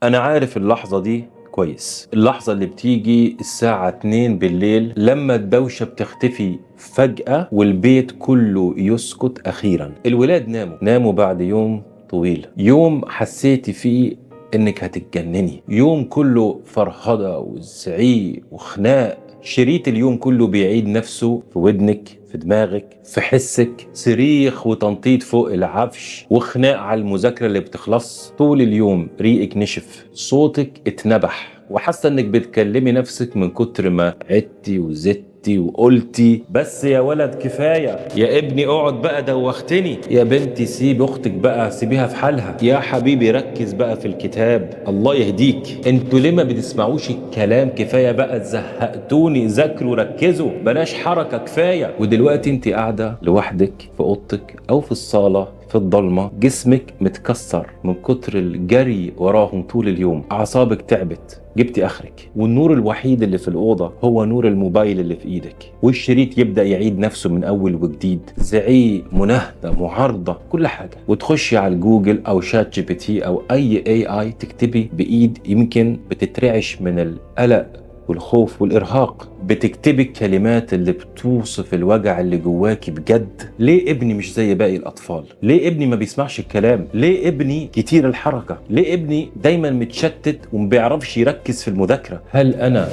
أنا عارف اللحظة دي كويس، اللحظة اللي بتيجي الساعة 2 بالليل لما الدوشة بتختفي فجأة والبيت كله يسكت أخيرا. الولاد ناموا بعد يوم طويل، يوم حسيتي فيه إنك هتتجنني، يوم كله فرهضة وزعيق وخناق. شريط اليوم كله بيعيد نفسه في ودنك، في دماغك، في حسك، صريخ وتنطيط فوق العفش وخناق على المذاكرة اللي بتخلص. طول اليوم ريقك نشف، صوتك اتنبح، وحاسة انك بتكلمي نفسك من كتر ما عدتي وزدتي وقلتي بس يا ولد كفاية، يا ابني اقعد بقى دوختني، يا بنتي سيب اختك بقى سيبيها في حالها، يا حبيبي ركز بقى في الكتاب، الله يهديك، انتوا ليه ما بتسمعوش الكلام؟ كفاية بقى زهقتوني، ذاكروا ركزوا بلاش حركة كفاية. ودلوقتي انت قاعدة لوحدك في اوضتك او في الصالة في الضلمة، جسمك متكسر من كتر الجري وراهم طول اليوم، أعصابك تعبت، جبتي آخرك، والنور الوحيد اللي في الأوضة هو نور الموبايل اللي في إيدك، والشريط يبدأ يعيد نفسه من أول وجديد، زعيق، مناهدة، معارضة، كل حاجة. وتخشي على جوجل أو شات جي بي تي أو أي AI تكتبي بإيد يمكن بتترعش من القلق والخوف والإرهاق، بتكتبي الكلمات اللي بتوصف الوجع اللي جواكي بجد. ليه ابني مش زي باقي الأطفال؟ ليه ابني ما بيسمعش الكلام؟ ليه ابني كتير الحركة؟ ليه ابني دايما متشتت ومبيعرفش يركز في المذاكرة؟ هل أنا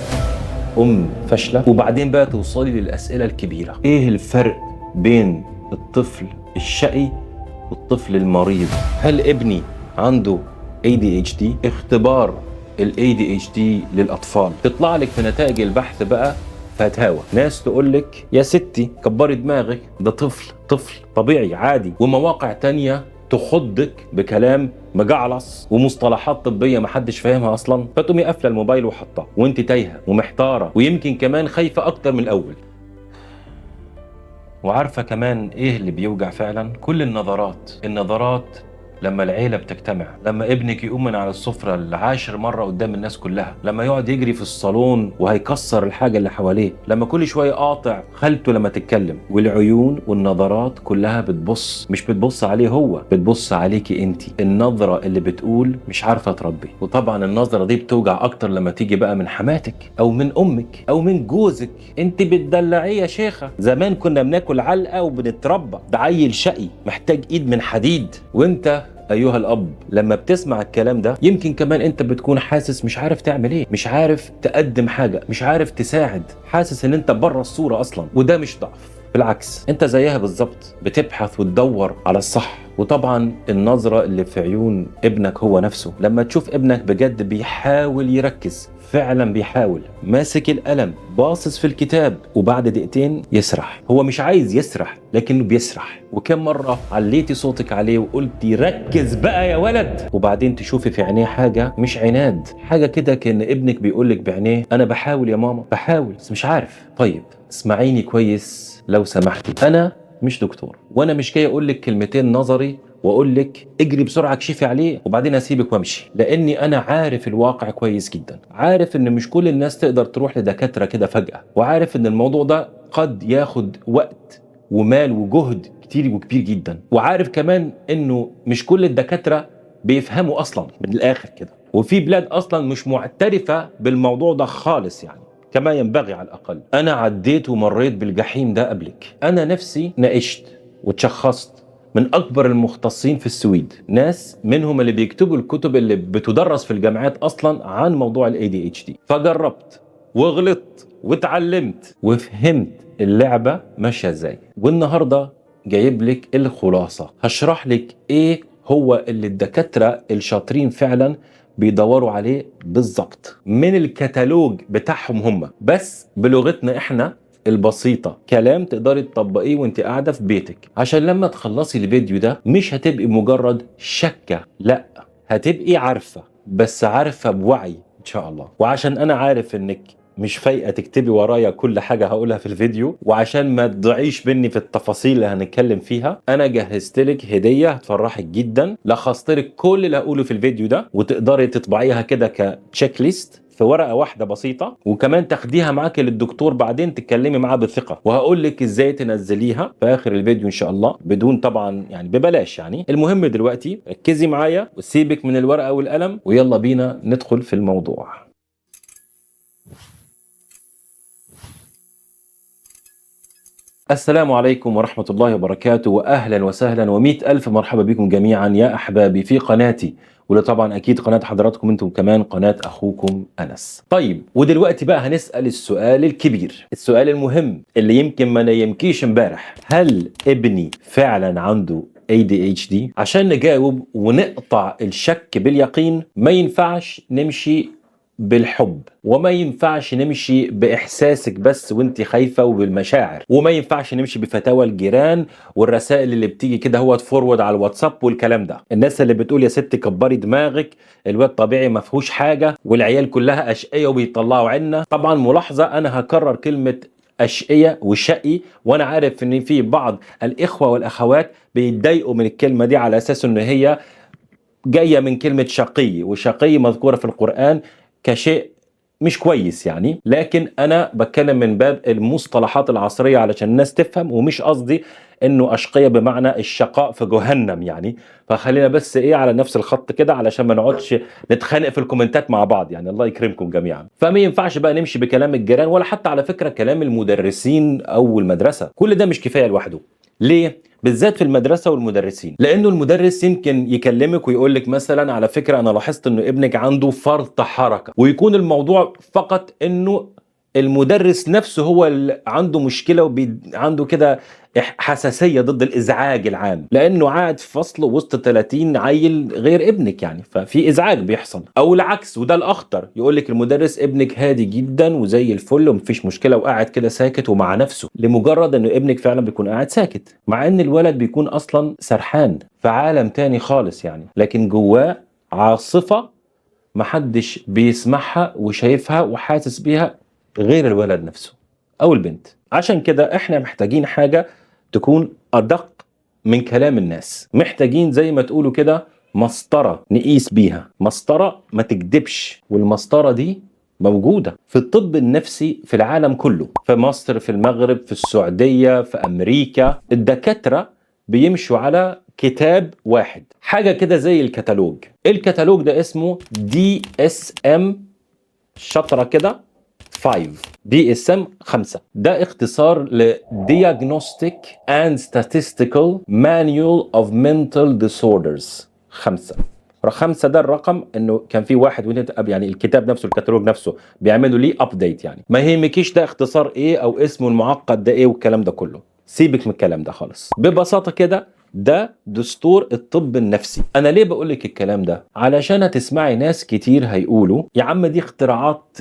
فاشلة؟ وبعدين بقى توصلي للأسئلة الكبيرة، إيه الفرق بين الطفل الشقي والطفل المريض؟ هل ابني عنده ADHD؟ اختبار ال ADHD للأطفال تطلع لك في نتائج البحث بقى فتاوى، ناس تقول لك يا ستي كبري دماغك ده طفل طبيعي عادي، ومواقع تانية تخضك بكلام مجعلص ومصطلحات طبية محدش فاهمها أصلا، فتقومي قافلة الموبايل وحطها وانت تايهة ومحتارة ويمكن كمان خايفة أكتر من الأول. وعارفة كمان إيه اللي بيوجع فعلا؟ كل النظرات لما العيلة بتجتمع، لما ابنك يقوم من على السفرة العاشر مرة قدام الناس كلها، لما يقعد يجري في الصالون وهيكسر الحاجة اللي حواليه، لما كل شوية قاطع خالته لما تتكلم، والعيون والنظرات كلها مش بتبص عليه هو، بتبص عليكي انتي، النظرة اللي بتقول مش عارفة تربي. وطبعا النظرة دي بتوجع اكتر لما تيجي بقى من حماتك او من امك او من جوزك، انت بتدلعيه يا شيخة، زمان كنا بناكل علقة وبنتربى، ده عيل شقي محتاج ايد من حديد. وانت أيها الأب لما بتسمع الكلام ده يمكن كمان أنت بتكون حاسس مش عارف تعمل إيه، مش عارف تقدم حاجة، مش عارف تساعد، حاسس إن أنت بره الصورة أصلا. وده مش ضعف، بالعكس أنت زيها بالظبط، بتبحث وتدور على الصح. وطبعا النظرة اللي في عيون ابنك هو نفسه لما تشوف ابنك بجد بيحاول يركز، فعلا بيحاول، ماسك القلم باصص في الكتاب، وبعد دقيقتين يسرح. هو مش عايز يسرح لكنه بيسرح. وكم مرة عليتي صوتك عليه وقلتي ركز بقى يا ولد، وبعدين تشوفي في عينيه حاجة مش عناد، حاجة كده كأن ابنك بيقولك بعينيه أنا بحاول يا ماما، بحاول بس مش عارف. طيب اسمعيني كويس لو سمحتي، أنا مش دكتور، وأنا مش جاي أقولك كلمتين نظري واقول لك اجري بسرعه اكشفي عليه وبعدين اسيبك وامشي، لاني انا عارف الواقع كويس جدا، عارف ان مش كل الناس تقدر تروح لدكاتره كده فجاه، وعارف ان الموضوع ده قد ياخد وقت ومال وجهد كتير وكبير جدا، وعارف كمان انه مش كل الدكاتره بيفهموا اصلا من الاخر كده، وفي بلاد اصلا مش معترفه بالموضوع ده خالص يعني كما ينبغي على الاقل. انا عديت ومريت بالجحيم ده قبلك، انا نفسي ناقشت وتشخصت من اكبر المختصين في السويد، ناس منهم اللي بيكتبوا الكتب اللي بتدرس في الجامعات اصلا عن موضوع الاي دي اتش دي، فجربت وغلطت واتعلمت وفهمت اللعبه ماشيه ازاي. والنهارده جايب لك الخلاصه، هشرح لك ايه هو اللي الدكاتره الشاطرين فعلا بيدوروا عليه بالظبط من الكتالوج بتاعهم هم، بس بلغتنا احنا البسيطة، كلام تقدري تطبقيه وانت قاعدة في بيتك، عشان لما تخلصي الفيديو ده مش هتبقي مجرد شكة، لا هتبقي عارفة، بس عارفة بوعي ان شاء الله. وعشان انا عارف انك مش فايقة تكتبي ورايا كل حاجة هقولها في الفيديو، وعشان ما تضيعيش مني في التفاصيل اللي هنتكلم فيها، انا جهزت لك هدية هتفرحك جدا، لخصت لك كل اللي هقوله في الفيديو ده وتقدري تطبعيها كده كتشيك ليست في ورقه واحده بسيطه، وكمان تاخديها معاك للدكتور بعدين تتكلمي معاه بثقه، وهقول لك ازاي تنزليها في اخر الفيديو ان شاء الله، بدون طبعا يعني ببلاش يعني. المهم دلوقتي ركزي معايا وسيبك من الورقه والقلم، ويلا بينا ندخل في الموضوع. السلام عليكم ورحمة الله وبركاته، وأهلا وسهلا ومئة ألف مرحبا بكم جميعا يا أحبابي في قناتي، وده طبعا أكيد قناة حضراتكم أنتم كمان، قناة أخوكم أنس. طيب ودلوقتي بقى هنسأل السؤال الكبير، السؤال المهم اللي يمكن ما نيمكيش امبارح: هل ابني فعلا عنده ADHD؟ عشان نجاوب ونقطع الشك باليقين، ما ينفعش نمشي بالحب، وما ينفعش نمشي بإحساسك بس وانت خايفة وبالمشاعر، وما ينفعش نمشي بفتاوى الجيران والرسائل اللي بتيجي كده هو تفورورد على الواتساب والكلام ده. الناس اللي بتقول يا ست كبري دماغك، الواد طبيعي ما فيهوش حاجة، والعيال كلها أشقية وبيطلعوا عنا. طبعا ملاحظة، أنا هكرر كلمة أشقية وشقي، وأنا عارف إن في بعض الإخوة والأخوات بيتضايقوا من الكلمة دي على أساس إن هي جاية من كلمة شقي، وشقي مذكورة في القرآن كشيء مش كويس يعني، لكن انا بتكلم من باب المصطلحات العصريه علشان الناس تفهم، ومش قصدي انه اشقيه بمعنى الشقاء في جهنم يعني. فخلينا بس ايه على نفس الخط كده علشان ما نقعدش نتخانق في الكومنتات مع بعض يعني، الله يكرمكم جميعا. فما ينفعش بقى نمشي بكلام الجيران، ولا حتى على فكره كلام المدرسين او المدرسه، كل ده مش كفايه لوحده. ليه؟ بالذات في المدرسه والمدرسين، لانه المدرس يمكن يكلمك ويقول لك مثلا على فكره انا لاحظت انه ابنك عنده فرط حركه، ويكون الموضوع فقط انه المدرس نفسه هو اللي عنده مشكله وعنده كده حساسيه ضد الازعاج العام، لانه قاعد في فصل وسط 30 عيل غير ابنك يعني، ففي ازعاج بيحصل. او العكس وده الاخطر، يقول لك المدرس ابنك هادي جدا وزي الفل ومفيش مشكله وقاعد كده ساكت ومع نفسه، لمجرد انه ابنك فعلا بيكون قاعد ساكت، مع ان الولد بيكون اصلا سرحان في عالم تاني خالص يعني، لكن جواه عاصفه محدش بيسمعها وشايفها وحاسس بيها غير الولد نفسه او البنت. عشان كده احنا محتاجين حاجة تكون ادق من كلام الناس، محتاجين زي ما تقولوا كده مسطرة نقيس بيها، مسطرة ما تكدبش، والمسطرة دي موجودة في الطب النفسي في العالم كله، في مصر، في المغرب، في السعودية، في امريكا. الدكاترة بيمشوا على كتاب واحد، حاجة كده زي الكتالوج. الكتالوج ده اسمه DSM، شطرة كده 5، DSM 5. ده اختصار ل Diagnostic and Statistical Manual of Mental Disorders 5. 5 ده الرقم، انه كان في واحد وانت يعني الكتاب نفسه الكتالوج نفسه بيعملوا ليه ابديت يعني. ما يهمكيش ده اختصار ايه او اسمه المعقد ده ايه والكلام ده كله، سيبك من الكلام ده خالص. ببساطة كده ده دستور الطب النفسي. انا ليه بقول لك الكلام ده؟ علشان هتسمعي ناس كتير هيقولوا يا عم دي اختراعات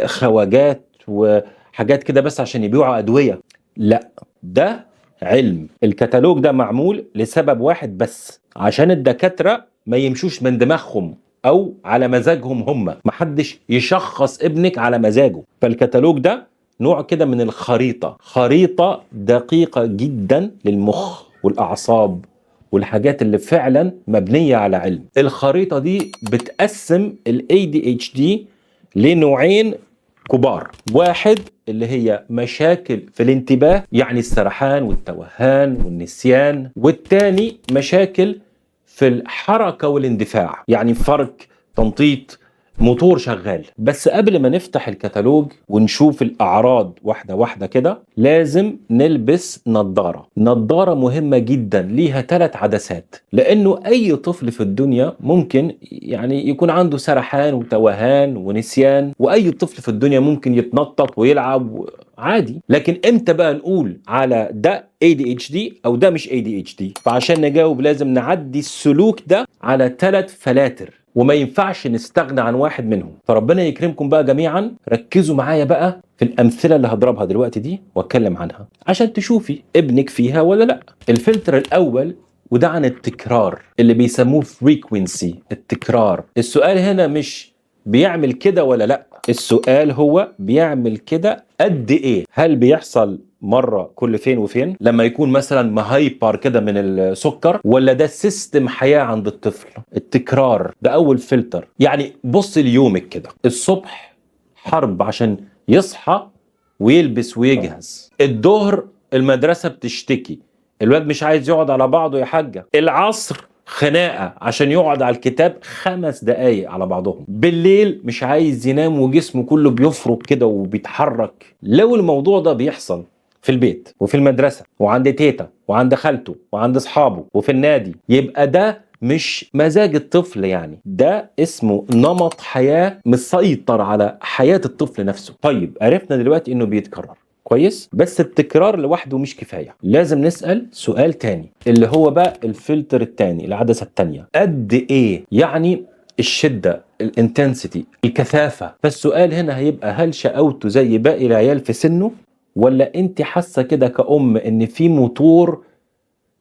خواجات وحاجات كده بس عشان يبيعوا ادوية. لا، ده علم. الكتالوج ده معمول لسبب واحد بس، عشان الدكاترة ما يمشوش من دماغهم او على مزاجهم هم، محدش يشخص ابنك على مزاجه. فالكتالوج ده نوع كده من الخريطة، خريطة دقيقة جدا للمخ والأعصاب والحاجات اللي فعلا مبنية على علم. الخريطة دي بتقسم ال ADHD لنوعين كبار: واحد اللي هي مشاكل في الانتباه، يعني السرحان والتوهان والنسيان، والتاني مشاكل في الحركة والاندفاع، يعني فرك، تنطيط، موتور شغال. بس قبل ما نفتح الكتالوج ونشوف الأعراض واحدة واحدة كده، لازم نلبس نظارة. نظارة مهمة جدا، ليها 3 عدسات، لأنه أي طفل في الدنيا ممكن يعني يكون عنده سرحان وتوهان ونسيان، وأي طفل في الدنيا ممكن يتنطط ويلعب عادي. لكن امتى بقى نقول على ده ADHD او ده مش ADHD؟ فعشان نجاوب لازم نعدي السلوك ده على 3 فلاتر، وما ينفعش نستغنى عن واحد منهم. فربنا يكرمكم بقى جميعا، ركزوا معايا بقى في الامثله اللي هضربها دلوقتي دي واتكلم عنها عشان تشوفي ابنك فيها ولا لا. الفلتر الاول وده عن التكرار، اللي بيسموه frequency، التكرار. السؤال هنا مش بيعمل كده ولا لا، السؤال هو بيعمل كده قد ايه. هل بيحصل مره كل فين وفين لما يكون مثلا مهايبر كده من السكر، ولا ده سيستم حياه عند الطفل؟ التكرار ده اول فلتر. يعني بص ليومك كده، الصبح حرب عشان يصحى ويلبس ويجهز، الظهر المدرسه بتشتكي الواد مش عايز يقعد على بعضه يا حاجه، العصر خناقه عشان يقعد على الكتاب 5 دقايق على بعضهم، بالليل مش عايز ينام وجسمه كله بيفرك كده وبيتحرك. لو الموضوع ده بيحصل في البيت وفي المدرسه وعند تيتا وعند خالته وعند اصحابه وفي النادي، يبقى ده مش مزاج الطفل، يعني ده اسمه نمط حياه مسيطر على حياه الطفل نفسه. طيب عرفنا دلوقتي انه بيتكرر كويس، بس التكرار لوحده مش كفايه، لازم نسال سؤال تاني اللي هو بقى الفلتر التاني، العدسه التانيه، قد ايه يعني الشده، الانتنسيتي، الكثافه. فالسؤال هنا هيبقى هل شقاوته زي باقي العيال في سنه، ولا انت حاسه كده كأم ان في موتور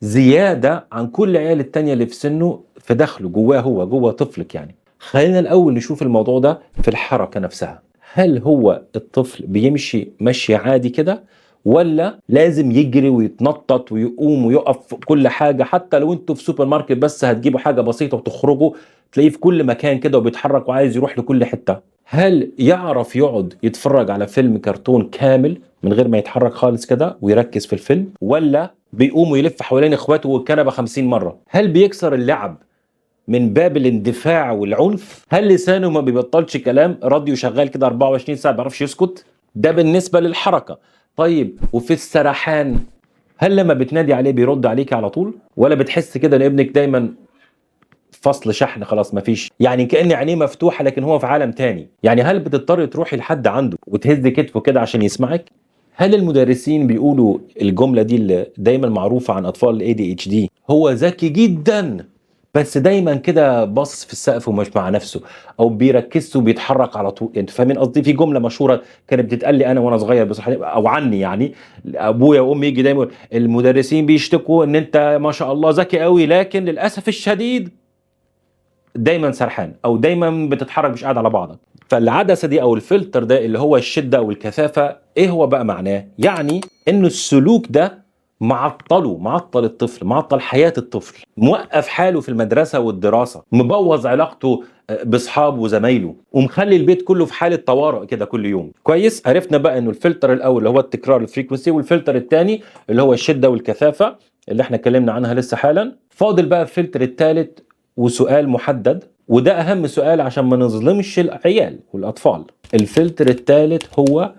زياده عن كل العيال التانيه اللي في سنه في داخله جواه، هو جوه طفلك يعني. خلينا الاول نشوف الموضوع ده في الحركه نفسها. هل هو الطفل بيمشي مشي عادي كده، ولا لازم يجري ويتنطط ويقوم ويقف في كل حاجه؟ حتى لو انتوا في سوبر ماركت بس هتجيبوا حاجه بسيطه وتخرجوا تلاقيه في كل مكان كده وبيتحرك وعايز يروح لكل حته. هل يعرف يقعد يتفرج على فيلم كرتون كامل من غير ما يتحرك خالص كده ويركز في الفيلم، ولا بيقوم ويلف حوالين اخواته والكنبه 50 مره؟ هل بيكسر اللعب من باب الاندفاع والعنف؟ هل لسانه ما بيبطلش كلام، راديو شغال كده 24 ساعه ما بيعرفش يسكت؟ ده بالنسبه للحركه. طيب وفي السرحان، هل لما بتنادي عليه بيرد عليك على طول، ولا بتحس كده ان ابنك دايما فصل شحن خلاص مفيش، يعني كأن عينيه مفتوحه لكن هو في عالم تاني؟ يعني هل بتضطر تروحي لحد عنده وتهز كتفه كده عشان يسمعك؟ هل المدرسين بيقولوا الجمله دي اللي دايما معروفه عن اطفال الاي دي اتش دي، هو ذكي جدا بس دايما كده باصص في السقف ومش مع نفسه، او بيركز وبيتحرك على طول؟ انتوا فاهمين قصدي؟ في جمله مشهوره كانت بتتقال لي انا وانا صغير بصراحه، او عني يعني، ابويا وامي يجي دايما المدرسين بيشتكوا ان انت ما شاء الله ذكي قوي لكن للاسف الشديد دايما سرحان او دايما بتتحرك مش قاعد على بعضك. فالعدسه دي او الفلتر ده اللي هو الشده او الكثافه، ايه هو بقى معناه؟ يعني انه السلوك ده معطل الطفل، معطل حياه الطفل، موقف حاله في المدرسه والدراسه، مبوظ علاقته باصحابه وزمايله، ومخلي البيت كله في حاله طوارئ كده كل يوم. كويس، عرفنا بقى انه الفلتر الاول اللي هو التكرار الفريكونسي، والفلتر الثاني اللي هو الشده والكثافه اللي احنا اتكلمنا عنها لسه حالا. فاضل بقى الفلتر الثالث، وسؤال محدد، وده اهم سؤال عشان ما نظلمش العيال والاطفال. الفلتر الثالث هو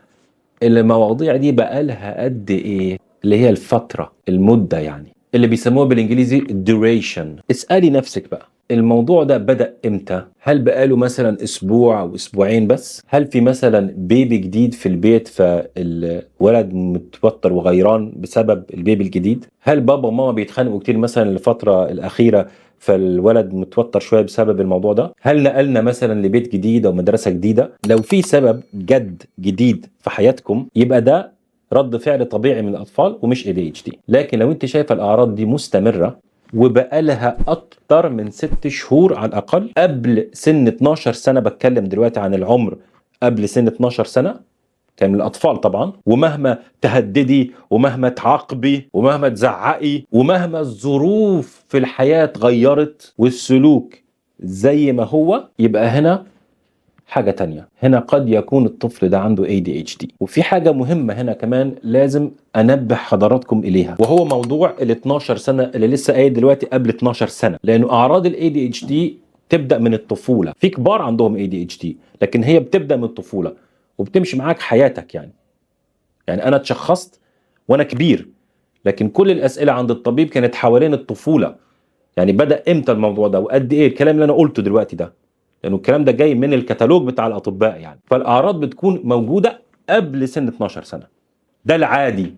المواضيع دي بقالها قد ايه، اللي هي الفترة، المدة، يعني اللي بيسموها بالانجليزي duration. اسألي نفسك بقى الموضوع ده بدأ امتى؟ هل بقاله مثلا اسبوع او اسبوعين بس؟ هل في مثلا بيبي جديد في البيت فالولد متوتر وغيران بسبب البيبي الجديد؟ هل بابا وماما بيتخانقوا كتير مثلا الفترة الأخيرة فالولد متوتر شويه بسبب الموضوع ده؟ هل نقلنا مثلا لبيت جديد او مدرسه جديده؟ لو في سبب جد جديد في حياتكم يبقى ده رد فعل طبيعي من الاطفال ومش ADHD. لكن لو انت شايفه الاعراض دي مستمره وبقالها اكتر من 6 شهور على الاقل قبل سن 12 سنه، بتكلم دلوقتي عن العمر قبل سن 12 سنه، كان الأطفال طبعا، ومهما تهددي ومهما تعاقبي ومهما تزعقي ومهما الظروف في الحياة اتغيرت والسلوك زي ما هو، يبقى هنا حاجة تانية. هنا قد يكون الطفل ده عنده ADHD. وفي حاجة مهمة هنا كمان لازم أنبه حضراتكم إليها، وهو موضوع ال 12 سنة اللي لسه قايل دلوقتي قبل 12 سنة، لأنه أعراض ال ADHD تبدأ من الطفولة. في كبار عندهم ADHD لكن هي بتبدأ من الطفولة وبتمشي معاك حياتك. يعني أنا اتشخصت وأنا كبير، لكن كل الأسئلة عند الطبيب كانت حوالين الطفولة. يعني بدأ إمتى الموضوع ده وقد إيه الكلام اللي أنا قلته دلوقتي ده، لأنه الكلام ده جاي من الكتالوج بتاع الأطباء يعني. فالأعراض بتكون موجودة قبل سن 12 سنة، ده العادي.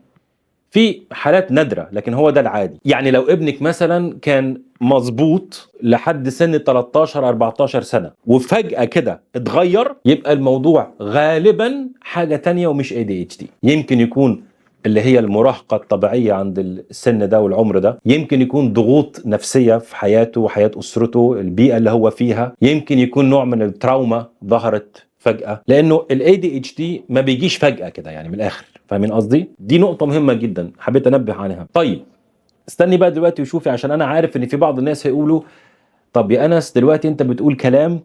في حالات نادرة لكن هو ده العادي. يعني لو ابنك مثلا كان مظبوط لحد سن 13 14 سنة وفجأة كده اتغير، يبقى الموضوع غالبا حاجة تانية ومش ADHD. يمكن يكون اللي هي المراهقة الطبيعية عند السن ده والعمر ده، يمكن يكون ضغوط نفسية في حياته وحياة أسرته، البيئة اللي هو فيها، يمكن يكون نوع من التراوما ظهرت فجأة، لأنه ال ADHD ما بيجيش فجأة كده يعني من الآخر. فاهمين قصدي؟ دي نقطة مهمة جدا حبيت انبه عنها. طيب استني بقى دلوقتي وشوفي، عشان انا عارف ان في بعض الناس هيقولوا طب يا انس دلوقتي انت بتقول كلام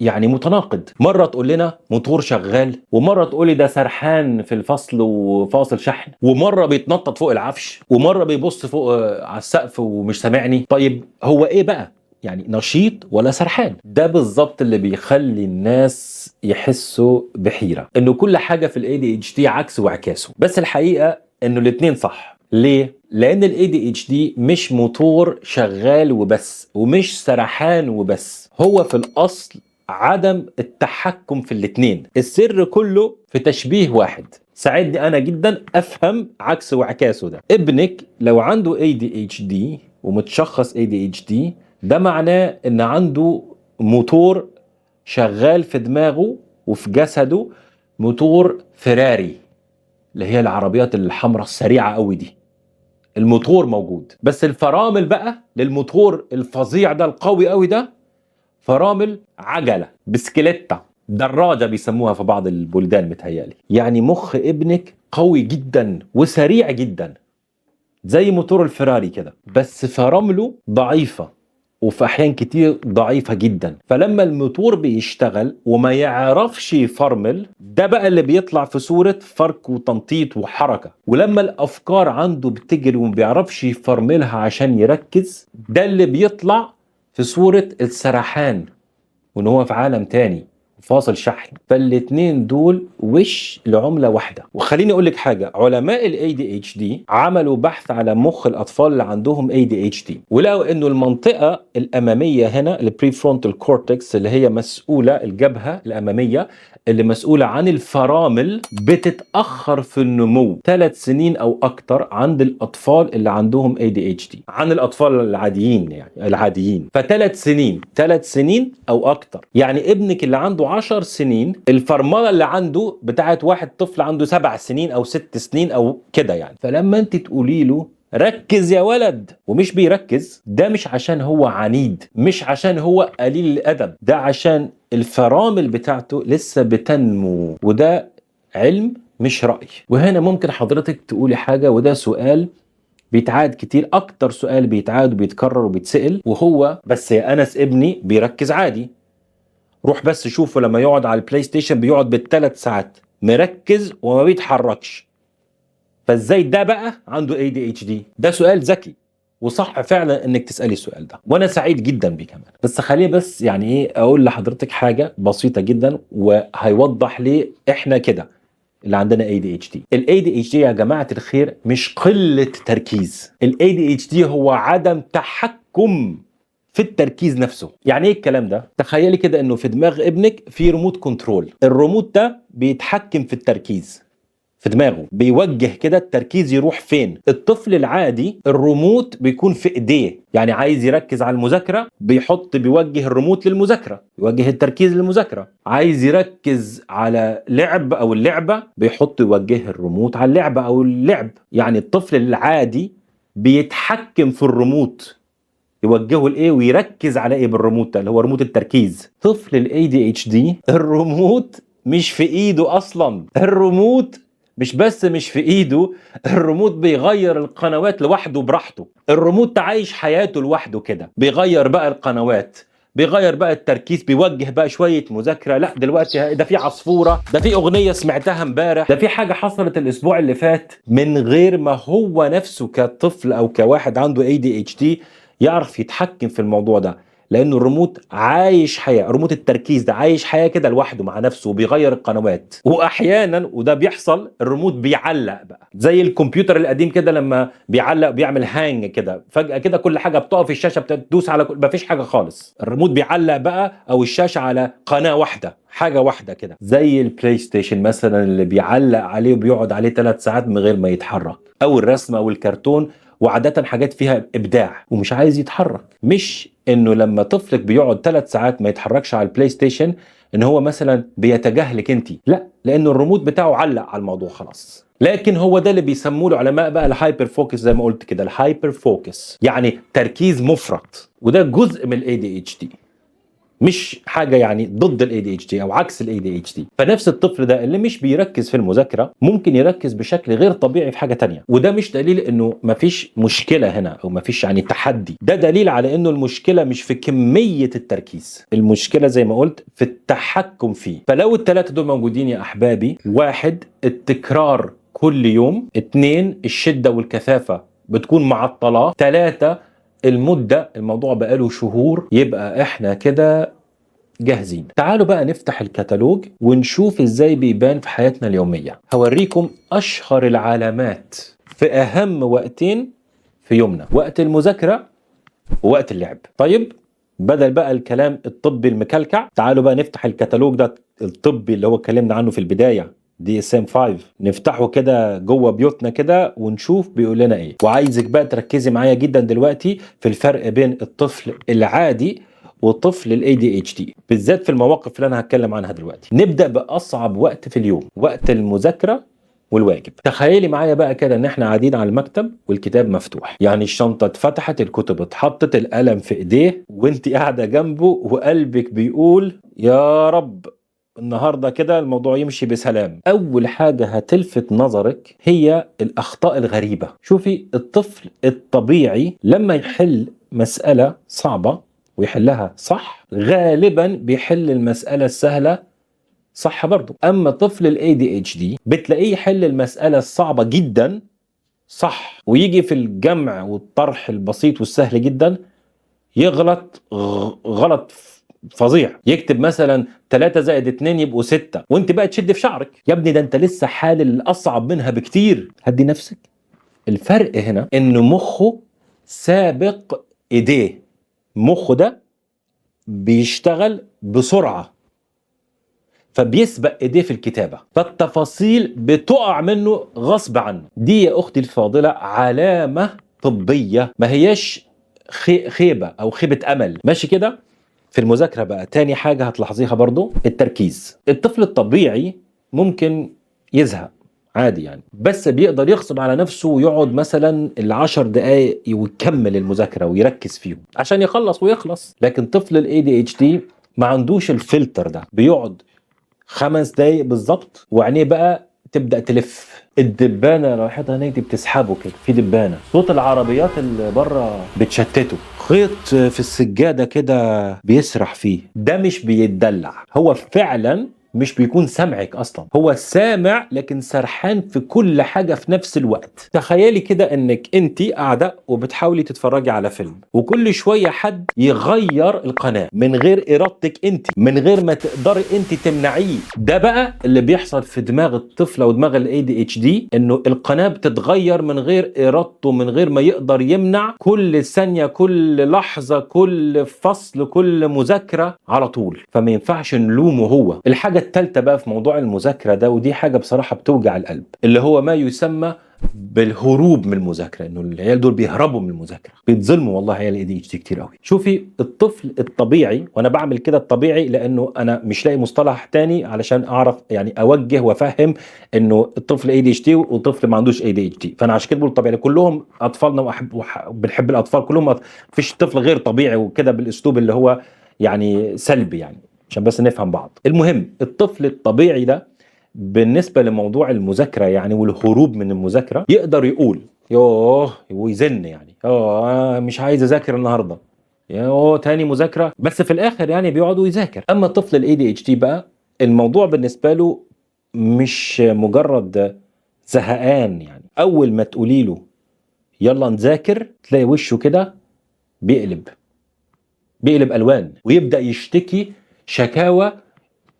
يعني متناقض، مرة تقول لنا موتور شغال، ومرة تقولي ده سرحان في الفصل وفاصل شحن، ومرة بيتنطط فوق العفش، ومرة بيبص فوق على السقف ومش سامعني. طيب هو ايه بقى؟ يعني نشيط ولا سرحان؟ ده بالظبط اللي بيخلي الناس يحسوا بحيرة، انه كل حاجة في الاي دي اتش دي عكس وعكاسه. بس الحقيقة انه الاتنين صح. ليه؟ لان الاي دي اتش دي مش موتور شغال وبس، ومش سرحان وبس، هو في الاصل عدم التحكم في الاتنين. السر كله في تشبيه واحد ساعدني انا جدا افهم عكس وعكاسه ده. ابنك لو عنده ADHD ومتشخص ADHD، ده معناه ان عنده موتور شغال في دماغه وفي جسده، موتور فيراري اللي هي العربيات الحمراء السريعة قوي دي. الموتور موجود، بس الفرامل بقى للموتور الفظيع ده القوي قوي ده فرامل عجلة، بسكليتة، دراجة بيسموها في بعض البلدان متهيالي. يعني مخ ابنك قوي جدا وسريع جدا زي موتور الفراري كده، بس فرامله ضعيفة، وفي أحيان كتير ضعيفة جدا. فلما الموتور بيشتغل وما يعرفش يفرمل، ده بقى اللي بيطلع في صورة فرك وتنطيط وحركة. ولما الأفكار عنده بتجري وما بيعرفش يفرملها عشان يركز، ده اللي بيطلع في صورة السرحان، وان هو في عالم تاني فاصل شحن. فالاتنين دول وش لعملة واحدة. وخليني اقول لك حاجة، علماء ال ADHD عملوا بحث على مخ الاطفال اللي عندهم ADHD، ولقوا انه المنطقة الامامية هنا البريفرونتال كورتكس اللي هي مسؤولة، الجبهة الامامية اللي مسؤولة عن الفرامل، بتتأخر في النمو 3 سنين أو أكتر عند الأطفال اللي عندهم ADHD عن الأطفال العاديين، يعني العاديين. فثلاث سنين، 3 سنين أو أكتر. يعني ابنك اللي عنده 10 سنين الفرملة اللي عنده بتاعت واحد طفل عنده 7 سنين أو 6 سنين أو كده يعني. فلما أنت تقولي له ركز يا ولد ومش بيركز، ده مش عشان هو عنيد، مش عشان هو قليل الأدب، ده عشان الفرامل بتاعته لسه بتنمو. وده علم مش رأي. وهنا ممكن حضرتك تقولي حاجة، وده سؤال بيتعاد كتير، أكتر سؤال بيتعاد وبيتكرر وبيتسأل، وهو بس يا أنس ابني بيركز عادي، روح بس شوفه لما يقعد على البلاي ستيشن بيقعد بالثلاث ساعات مركز وما بيتحركش، فازاي ده بقى عنده ADHD؟ ده سؤال ذكي وصح فعلا انك تسالي السؤال ده، وانا سعيد جدا بيه كمان. بس خليني بس يعني ايه اقول لحضرتك حاجه بسيطه جدا وهيوضح ليه احنا كده اللي عندنا ADHD. ال ADHD يا جماعه الخير مش قله تركيز، ال ADHD هو عدم تحكم في التركيز نفسه. يعني ايه الكلام ده؟ تخيلي كده انه في دماغ ابنك في ريموت كنترول، الريموت ده بيتحكم في التركيز في دماغه، بيوجه كده التركيز يروح فين. الطفل العادي الريموت بيكون في ايديه، يعني عايز يركز على المذاكرة بيوجه الريموت للمذاكرة، يوجه التركيز للمذاكرة. عايز يركز على لعب او اللعبة يوجه الريموت على اللعبة او اللعب. يعني الطفل العادي بيتحكم في الريموت، يوجهه لايه ويركز على ايه بالريموت ده اللي هو ريموت التركيز. طفل الاي دي اتش دي الريموت مش في ايده اصلا، الريموت مش بس مش في ايده، الريموت بيغير القنوات لوحده براحته. الريموت عايش حياته لوحده كده، بيغير بقى القنوات، بيغير بقى التركيز، بيوجه بقى شوية مذاكرة، لا دلوقتي ده في عصفورة، ده في أغنية سمعتها امبارح، ده في حاجة حصلت الأسبوع اللي فات، من غير ما هو نفسه كطفل أو كواحد عنده ADHD يعرف يتحكم في الموضوع ده. لانه الريموت عايش حياه، ريموت التركيز ده عايش حياه كده لوحده مع نفسه وبيغير القنوات. واحيانا وده بيحصل الريموت بيعلق بقى زي الكمبيوتر القديم كده، لما بيعلق بيعمل هانج كده فجاه كده كل حاجه بتقف، الشاشه بتدوس على مفيش حاجه خالص، الريموت بيعلق بقى او الشاشه على قناه واحده، حاجه واحده كده، زي البلاي ستيشن مثلا اللي بيعلق عليه وبيقعد عليه 3 ساعات من غير ما يتحرك، او الرسم او الكرتون، وعادة حاجات فيها إبداع ومش عايز يتحرك. مش إنه لما طفلك بيقعد 3 ساعات ما يتحركش على البلاي ستيشن إن هو مثلا بيتجاهلك أنت، لا، لأنه الريموت بتاعه علق على الموضوع خلاص. لكن هو ده اللي بيسموه العلماء بقى الهايبر فوكس، زي ما قلت كده الهايبر فوكس يعني تركيز مفرط، وده جزء من ال ADHD. مش حاجه يعني ضد الاي دي اتش دي او عكس الاي دي اتش دي. فنفس الطفل ده اللي مش بيركز في المذاكره ممكن يركز بشكل غير طبيعي في حاجه تانية، وده مش دليل انه مفيش مشكله هنا او مفيش يعني تحدي، ده دليل على انه المشكله مش في كميه التركيز، المشكله زي ما قلت في التحكم فيه. فلو الثلاثه دول موجودين يا احبابي: واحد، التكرار كل يوم; اتنين، الشده والكثافه بتكون معطلة; ثلاثة، المدة، الموضوع بقاله شهور، يبقى احنا كده جاهزين. تعالوا بقى نفتح الكتالوج ونشوف ازاي بيبان في حياتنا اليومية. هوريكم اشهر العلامات في اهم وقتين في يومنا: وقت المذاكرة ووقت اللعب. طيب بدل بقى الكلام الطبي المكلكع، تعالوا بقى نفتح الكتالوج ده الطبي اللي هو اتكلمنا عنه في البداية، DSM-5، نفتحه كده جوه بيوتنا كده ونشوف بيقول لنا ايه. وعايزك بقى تركزي معايا جدا دلوقتي في الفرق بين الطفل العادي وطفل الاي دي اتش دي، بالذات في المواقف اللي انا هتكلم عنها دلوقتي. نبدا باصعب وقت في اليوم، وقت المذاكره والواجب. تخيلي معايا بقى كده ان احنا قاعدين على المكتب والكتاب مفتوح، يعني الشنطه اتفتحت، الكتب اتحطت، القلم في ايديه، وانت قاعده جنبه وقلبك بيقول يا رب النهارده كده الموضوع يمشي بسلام. اول حاجه هتلفت نظرك هي الاخطاء الغريبه. شوفي، الطفل الطبيعي لما يحل مساله صعبه ويحلها صح غالبا بيحل المساله السهله صح برضه. اما طفل الاي دي اتش دي بتلاقيه يحل المساله الصعبه جدا صح، ويجي في الجمع والطرح البسيط والسهل جدا يغلط غلط فظيع. يكتب مثلا 3 زائد 2 يبقوا 6، وانت بقى تشد في شعرك: يا ابني ده انت لسه حالل الاصعب منها بكتير، هدي نفسك. الفرق هنا ان مخه سابق ايديه، مخه ده بيشتغل بسرعة فبيسبق ايديه في الكتابة، فالتفاصيل بتقع منه غصب عنه. دي يا اختي الفاضلة علامة طبية، ما هياش خيبة او خيبة امل. ماشي كده؟ في المذاكرة بقى تاني حاجة هتلاحظيها برضو التركيز. الطفل الطبيعي ممكن يزهق عادي يعني، بس بيقدر يغصب على نفسه ويقعد مثلا ال10 دقايق ويكمل المذاكرة ويركز فيهم عشان يخلص ويخلص. لكن طفل الاي دي اتش دي ما عندوش الفلتر ده، بيقعد 5 دقايق بالظبط وعينيه بقى تبدأ تلف. الدبانة رايحتها هناك دي بتسحبه كده، في دبانة، صوت العربيات اللي بره بتشتته، خيط في السجادة كده بيسرح فيه. ده مش بيتدلع، هو فعلا مش بيكون سامعك اصلا، هو سامع لكن سرحان في كل حاجة في نفس الوقت. تخيلي كده انك انت قاعدة وبتحاولي تتفرجي على فيلم، وكل شوية حد يغير القناة من غير ارادتك انت، من غير ما تقدري انت تمنعيه. ده بقى اللي بيحصل في دماغ الطفل او دماغ الاي دي اتش دي، انه القناة بتتغير من غير ارادته، من غير ما يقدر يمنع، كل ثانية، كل لحظة، كل فصل، كل مذاكرة على طول. فما ينفعش نلومه هو. الحاجة الثالثة بقى في موضوع المذاكرة ده، ودي حاجة بصراحة بتوجع القلب، اللي هو ما يسمى بالهروب من المذاكره، انه العيال دول بيهربوا من المذاكره، بيتظلموا والله عيال اي دي اتش دي كتير قوي. شوفي، الطفل الطبيعي، وانا بعمل كده الطبيعي لانه انا مش لاقي مصطلح تاني علشان اعرف يعني اوجه وافهم انه الطفل اي دي اتش دي وطفل ما عندوش اي دي اتش دي، فانا عشان كده بقول طبيعي. كلهم اطفالنا بنحب الاطفال كلهم، مفيش طفل غير طبيعي وكده بالاسلوب اللي هو يعني سلبي يعني، عشان بس نفهم بعض. المهم الطفل الطبيعي ده بالنسبة لموضوع المذاكرة يعني والهروب من المذاكرة يقدر يقول يوه ويزن يعني مش عايز اذاكر النهارده، يوه تاني مذاكرة، بس في الاخر يعني بيقعد ويذاكر. اما الطفل الاي دي اتش دي بقى الموضوع بالنسبة له مش مجرد زهقان، يعني اول ما تقولي له يلا نذاكر تلاقي وشه كده بيقلب الوان ويبدأ يشتكي شكاوى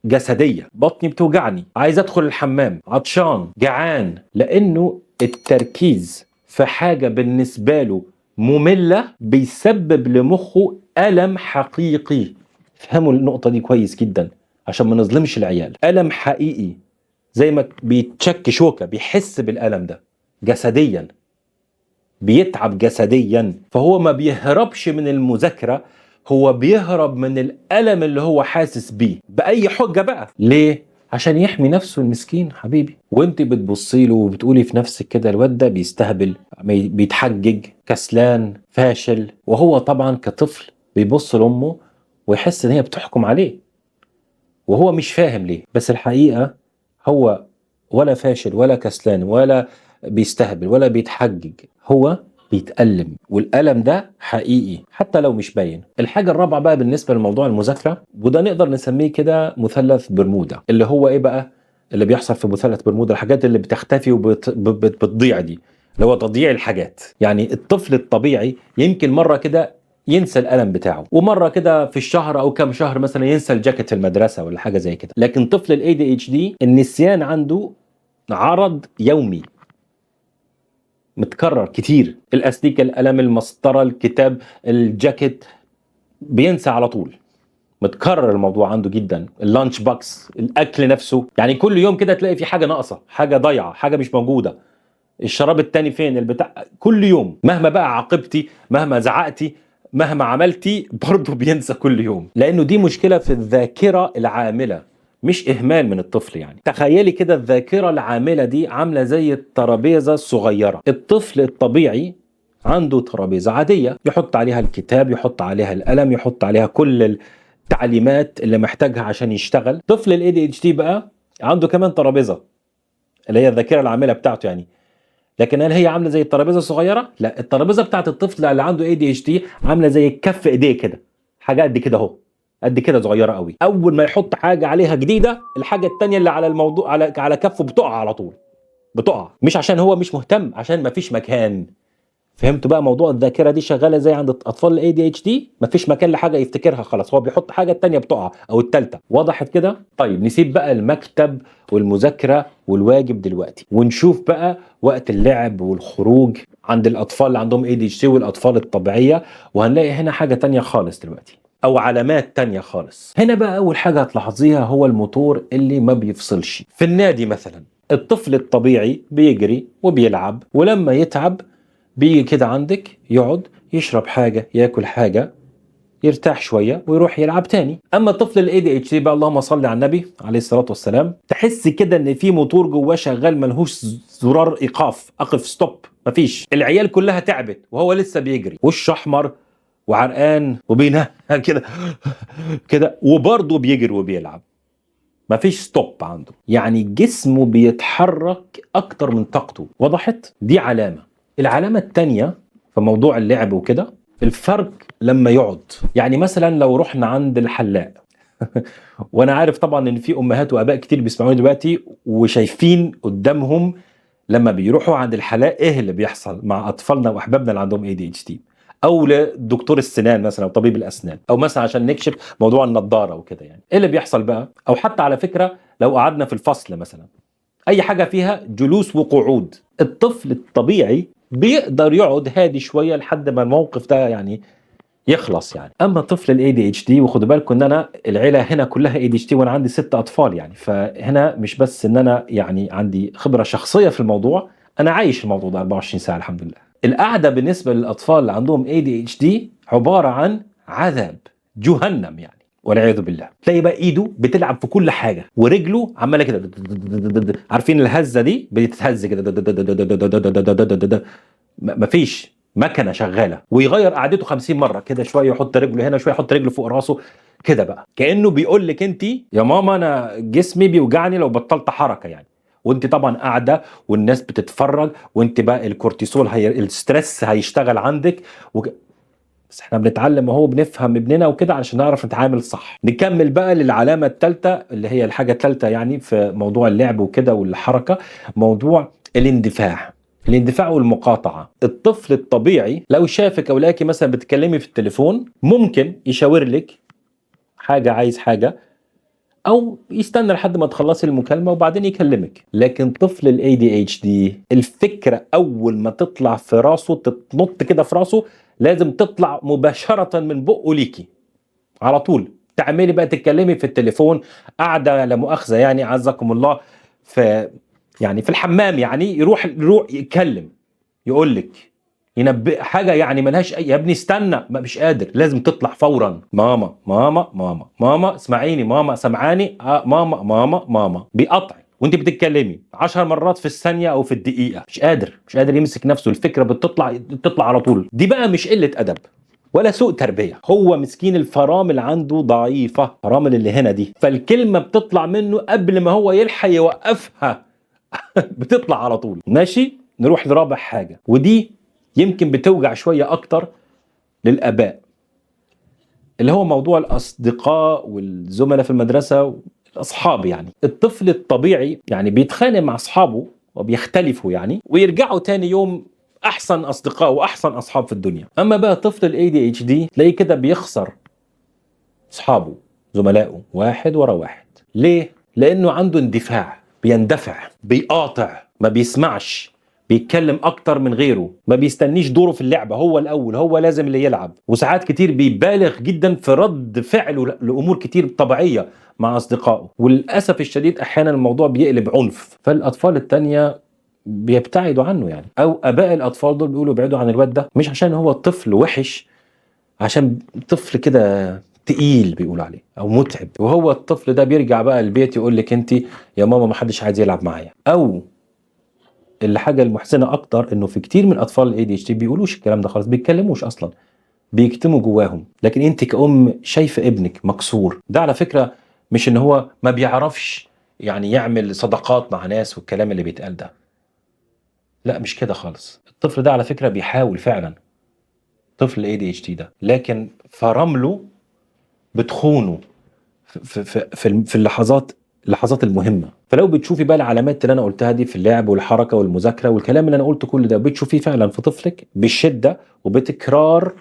جسدية: بطني بتوجعني، عايز ادخل الحمام، عطشان، جعان. لانه التركيز في حاجة بالنسبة له مملة بيسبب لمخه ألم حقيقي. فهموا النقطة دي كويس جدا عشان ما نظلمش العيال. ألم حقيقي زي ما بيتشك شوكة، بيحس بالألم ده جسديا، بيتعب جسديا. فهو ما بيهربش من المذاكرة، هو بيهرب من الألم اللي هو حاسس بيه بأي حجة بقى. ليه؟ عشان يحمي نفسه المسكين حبيبي. وانت بتبصي له وبتقولي في نفسك كده الواد ده بيستهبل، بيتحجج، كسلان، فاشل. وهو طبعا كطفل بيبص لأمه ويحس ان هي بتحكم عليه وهو مش فاهم ليه. بس الحقيقة هو ولا فاشل ولا كسلان ولا بيستهبل ولا بيتحجج، هو بيتألم، والألم ده حقيقي حتى لو مش باين. الحاجة الرابعة بقى بالنسبة لموضوع المذاكرة، وده نقدر نسميه كده مثلث برمودا. اللي هو ايه بقى اللي بيحصل في مثلث برمودا؟ الحاجات اللي بتختفي وبتضيع دي، اللي هو تضييع الحاجات. يعني الطفل الطبيعي يمكن مرة كده ينسى القلم بتاعه، ومره كده في الشهر او كام شهر مثلا ينسى الجاكيت في المدرسه ولا حاجه زي كده. لكن طفل الاي دي اتش دي النسيان عنده عرض يومي متكرر كتير. الاستيكه، القلم، المسطره، الكتاب، الجاكيت، بينسى على طول. متكرر الموضوع عنده جدا. اللانش باكس، الاكل نفسه، يعني كل يوم كده تلاقي في حاجه ناقصه، حاجه ضايعه، حاجه مش موجوده. الشراب التاني فين، البتاع، كل يوم مهما بقى عاقبتي، مهما زعقتي، مهما عملتي، برضه بينسى كل يوم. لانه دي مشكله في الذاكره العامله، مش اهمال من الطفل. يعني تخيلي كده الذاكره العامله دي عامله زي الترابيزه الصغيره. الطفل الطبيعي عنده ترابيزه عاديه، يحط عليها الكتاب، يحط عليها القلم، يحط عليها كل التعليمات اللي محتاجها عشان يشتغل. طفل الاي دي اتش دي بقى عنده كمان ترابيزه اللي هي الذاكره العامله بتاعته يعني. لكن هل هي عامله زي الترابيزه الصغيره؟ لا، الترابيزه بتاعت الطفل اللي عنده اي دي اتش دي عامله زي كف ايديه كده، حاجه قد كده اهو، قد كده صغيره قوي. اول ما يحط حاجه عليها جديده، الحاجه الثانيه اللي على الموضوع على كفه بتقع على طول، بتقع. مش عشان هو مش مهتم، عشان ما فيش مكان. فهمتوا بقى موضوع الذاكره دي شغاله زي عند اطفال الاي دي اتش دي؟ مفيش مكان لحاجه يفتكرها، خلاص هو بيحط حاجه التانيه بتقع او التالته. وضحت كده؟ طيب نسيب بقى المكتب والمذاكره والواجب دلوقتي، ونشوف بقى وقت اللعب والخروج عند الاطفال اللي عندهم اي دي اتش دي والاطفال الطبيعيه. وهنلاقي هنا حاجه تانيه خالص دلوقتي، او علامات تانية خالص. هنا بقى اول حاجه هتلاحظيها هو الموتور اللي ما بيفصلش. في النادي مثلا الطفل الطبيعي بيجري وبيلعب، ولما يتعب بيجي كده عندك يقعد يشرب حاجة، ياكل حاجة، يرتاح شوية ويروح يلعب تاني. اما الطفل الاي دي اتش دي بقى، اللهم صل على النبي عليه الصلاة والسلام، تحس كده ان في موتور جواه شغال ملهوش زرار ايقاف، اقف ستوب، مفيش. العيال كلها تعبت وهو لسه بيجري، وش احمر وعرقان وبينهى كده كده، وبرضه بيجري وبيلعب، مفيش ستوب عنده. يعني جسمه بيتحرك اكتر من طاقته. وضحت؟ دي علامة. العلامة التانية في موضوع اللعب وكده، الفرق لما يقعد. يعني مثلا لو رحنا عند الحلاق وانا عارف طبعا ان في امهات واباء كتير بيسمعوني دلوقتي وشايفين قدامهم لما بيروحوا عند الحلاق ايه اللي بيحصل مع اطفالنا واحبابنا اللي عندهم اي دي اتش دي، او لدكتور السنان مثلا او طبيب الاسنان، او مثلا عشان نكشف موضوع النضاره وكده. يعني ايه اللي بيحصل بقى؟ او حتى على فكره لو قعدنا في الفصل مثلا، اي حاجه فيها جلوس وقعود، الطفل الطبيعي بيقدر يقعد هادي شويه لحد ما الموقف ده يعني يخلص يعني. اما طفل الاي دي اتش دي، وخدوا بالكم ان انا العيله هنا كلها اي دي اتش دي وانا عندي 6 اطفال يعني، فهنا مش بس ان انا يعني عندي خبره شخصيه في الموضوع، انا عايش الموضوع ده 24 ساعه الحمد لله. القعده بالنسبه للاطفال اللي عندهم اي دي اتش دي عباره عن عذاب جهنم يعني، والعياذ بالله. تلاقي بقى ايده بتلعب في كل حاجه، ورجله عماله كده، عارفين الهزه دي بتتهز كده، مفيش مكنه شغاله. ويغير قعدته 50 مره كده، شويه يحط رجله هنا، شويه يحط رجله فوق راسه كده بقى، كانه بيقول لك انت يا ماما انا جسمي بيوجعني لو بطلت حركه يعني. وانت طبعا قاعده والناس بتتفرج، وانت بقى الكورتيسول الستريس هيشتغل عندك بس احنا بنتعلم اهو، بنفهم ابننا وكده علشان نعرف نتعامل صح. نكمل بقى للعلامه الثالثه اللي هي الحاجه الثالثه يعني في موضوع اللعب وكده والحركه، موضوع الاندفاع. الاندفاع والمقاطعه. الطفل الطبيعي لو شافك او لاقي مثلا بتتكلمي في التليفون ممكن يشاور لك حاجه، عايز حاجه، او يستنى لحد ما تخلصي المكالمه وبعدين يكلمك. لكن طفل الاي دي اتش دي الفكره اول ما تطلع في راسه، تتنط كده في راسه، لازم تطلع مباشره من بقه ليكي على طول. تعملي بقى تتكلمي في التليفون، قاعده لا مؤاخذه يعني عزكم الله في يعني في الحمام، يعني يروح يتكلم، يقول لك، ينبئ حاجه يعني ملهاش اي، يا ابني استنى، ما مش قادر، لازم تطلع فورا. ماما ماما ماما ماما اسمعيني، ماما سمعاني، ماما ماما ماما، بيقطع وانت بتتكلمي 10 مرات في الثانيه او في الدقيقه، مش قادر يمسك نفسه، الفكره بتطلع على طول. دي بقى مش قله ادب، ولا سوء تربيه، هو مسكين الفرامل عنده ضعيفه، فرامل اللي هنا دي، فالكلمه بتطلع منه قبل ما هو يلحق يوقفها بتطلع على طول. ماشي، نروح لرابع حاجه، ودي يمكن بتوجع شويه اكتر للاباء، اللي هو موضوع الاصدقاء والزملاء في المدرسه والاصحاب. يعني الطفل الطبيعي يعني بيتخانق مع اصحابه وبيختلفوا يعني، ويرجعوا تاني يوم احسن اصدقاء واحسن اصحاب في الدنيا. اما بقى طفل الاي دي اتش دي تلاقيه كده بيخسر اصحابه زملائه واحد ورا واحد. ليه؟ لانه عنده اندفاع، بيندفع، بيقاطع، ما بيسمعش، بيتكلم اكتر من غيره، ما بيستنيش دوره في اللعبه، هو الاول، هو لازم اللي يلعب. وساعات كتير بيبالغ جدا في رد فعله لامور كتير طبيعيه مع اصدقائه، وللاسف الشديد احيانا الموضوع بيقلب عنف، فالاطفال التانية بيبتعدوا عنه يعني، او اباء الاطفال دول بيقولوا ابعدوا عن الواد ده، مش عشان هو طفل وحش، عشان طفل كده تقيل بيقول عليه او متعب. وهو الطفل ده بيرجع بقى البيت يقول لك انت يا ماما ما حدش عايز يلعب معايا. او الحاجه المحزنه اكتر انه في كتير من اطفال الاي دي اتش دي بيقولوش الكلام ده خالص، بيتكلموش اصلا، بيكتموا جواهم. لكن انت كأم شايفه ابنك مكسور، ده على فكره مش ان هو ما بيعرفش يعني يعمل صداقات مع ناس والكلام اللي بيتقال ده، لا مش كده خالص. الطفل ده على فكره بيحاول فعلا، طفل الاي دي اتش دي ده، لكن فرمله بتخونه في اللحظات المهمه. فلو بتشوفي بقى العلامات اللي انا قلتها دي في اللعب والحركه والمذاكره والكلام اللي انا قلته كل ده، بتشوفيه فعلا في طفلك بشده وبتكرار،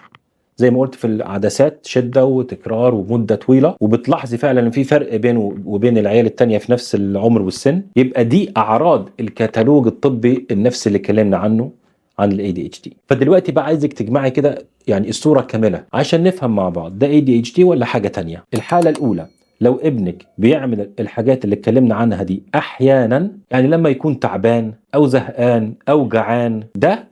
زي ما قلت في العدسات، شده وتكرار ومده طويله، وبتلاحظي فعلا ان في فرق بينه وبين العيال التانية في نفس العمر والسن، يبقى دي اعراض الكتالوج الطبي النفسي اللي اتكلمنا عنه عن الاي دي اتش دي. فدلوقتي بقى عايزك تجمعي كده يعني الصوره كامله عشان نفهم مع بعض ده اي دي اتش دي ولا حاجه تانية. الحاله الاولى، لو ابنك بيعمل الحاجات اللي اتكلمنا عنها دي احيانا، يعني لما يكون تعبان او زهقان او جعان، ده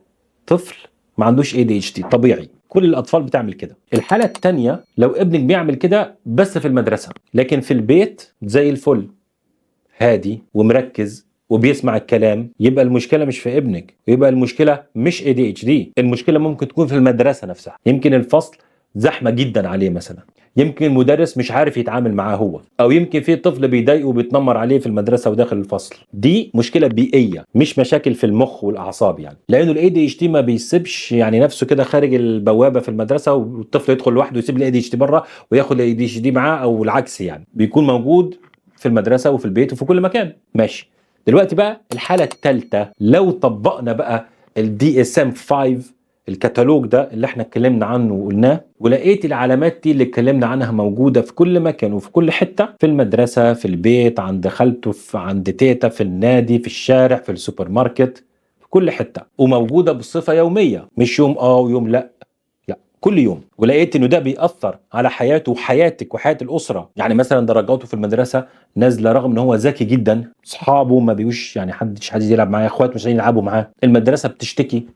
طفل ما عندوش اي دي اتش دي طبيعي، كل الاطفال بتعمل كده. الحاله الثانيه، لو ابنك بيعمل كده بس في المدرسه، لكن في البيت زي الفل، هادي ومركز وبيسمع الكلام، يبقى المشكله مش في ابنك، يبقى المشكله مش اي دي اتش دي، المشكله ممكن تكون في المدرسه نفسها. يمكن الفصل زحمه جدا عليه مثلا، يمكن المدرس مش عارف يتعامل معاه هو، او يمكن في طفل بيضايقه وبيتنمر عليه في المدرسه وداخل الفصل. دي مشكله بيئيه مش مشاكل في المخ والاعصاب يعني، لانه الاي دي اتش دي ما بيسيبش يعني نفسه كده خارج البوابه في المدرسه والطفل يدخل لوحده ويسيب الاي دي اتش دي بره وياخد الاي دي اتش دي معاه، او العكس يعني، بيكون موجود في المدرسه وفي البيت وفي كل مكان. ماشي، دلوقتي بقى الحاله الثالثه، لو طبقنا بقى الدي اس ام 5، الكتالوج ده اللي احنا اتكلمنا عنه وقلناه، ولقيت العلامات دي اللي اتكلمنا عنها موجوده في كل مكان وفي كل حته، في المدرسه، في البيت، عند خالته، عند تيتا، في النادي، في الشارع، في السوبر ماركت، في كل حته، وموجوده بصفه يوميه، مش يوم ويوم لا، كل يوم. ولقيت انه ده بيأثر على حياته وحياتك وحياة الأسرة. يعني مثلا درجاته في المدرسة نازلة رغم ان هو ذكي جدا، اصحابه ما بيوش يعني حدش عايز يلعب معاه، اخواته مش عايزين يلعبوا معاه، المدرسة بتشتكي